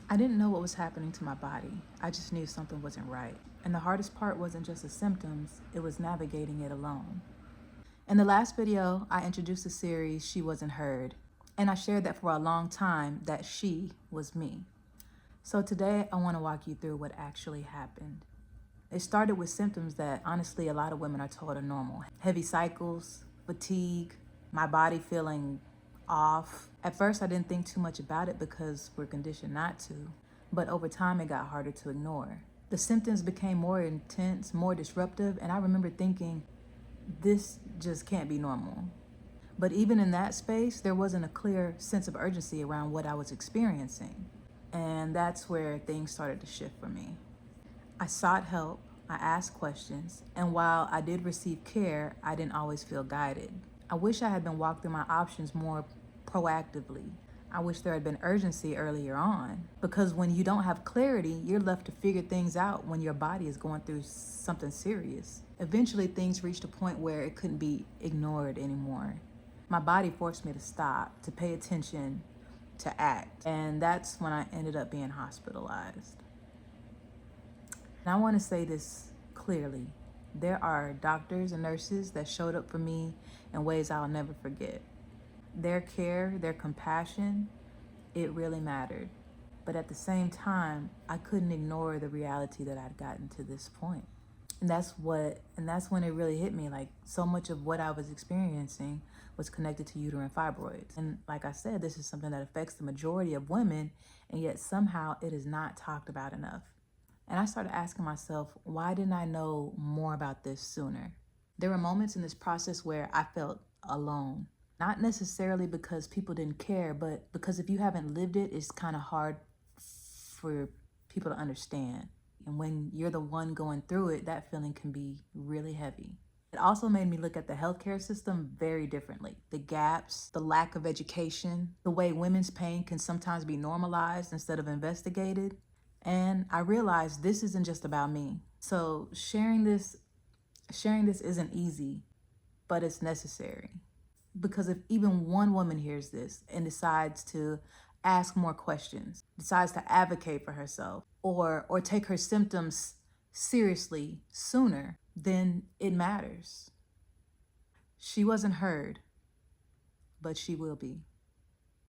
I didn't know what was happening to my body. I just knew something wasn't right. And the hardest part wasn't just the symptoms, it was navigating it alone. In the last video, I introduced the series She Wasn't Heard, and I shared that for a long time that she was me. So today I want to walk you through what actually happened. It started with symptoms that honestly a lot of women are told are normal. Heavy cycles, fatigue, my body feeling off. At first I didn't think too much about it because we're conditioned not to, but over time it got harder to ignore. The symptoms became more intense, more disruptive, and I remember thinking, this just can't be normal. But even in that space, there wasn't a clear sense of urgency around what I was experiencing. And that's where things started to shift for me. I sought help, I asked questions, and while I did receive care, I didn't always feel guided. I wish I had been walked through my options more proactively. I wish there had been urgency earlier on, because when you don't have clarity, you're left to figure things out when your body is going through something serious. Eventually, things reached a point where it couldn't be ignored anymore. My body forced me to stop, to pay attention, to act, and that's when I ended up being hospitalized. And I want to say this clearly. There are doctors and nurses that showed up for me in ways I'll never forget. Their care, their compassion, it really mattered. But at the same time, I couldn't ignore the reality that I'd gotten to this point. And that's when it really hit me. Like, so much of what I was experiencing was connected to uterine fibroids. And like I said, this is something that affects the majority of women, and yet somehow it is not talked about enough. And I started asking myself, why didn't I know more about this sooner? There were moments in this process where I felt alone. Not necessarily because people didn't care, but because if you haven't lived it, it's kind of hard for people to understand. And when you're the one going through it, that feeling can be really heavy. It also made me look at the healthcare system very differently. The gaps, the lack of education, the way women's pain can sometimes be normalized instead of investigated. And I realized this isn't just about me. So sharing this isn't easy, but it's necessary. Because if even one woman hears this and decides to ask more questions, decides to advocate for herself, or take her symptoms seriously sooner, then it matters. She wasn't heard, but she will be.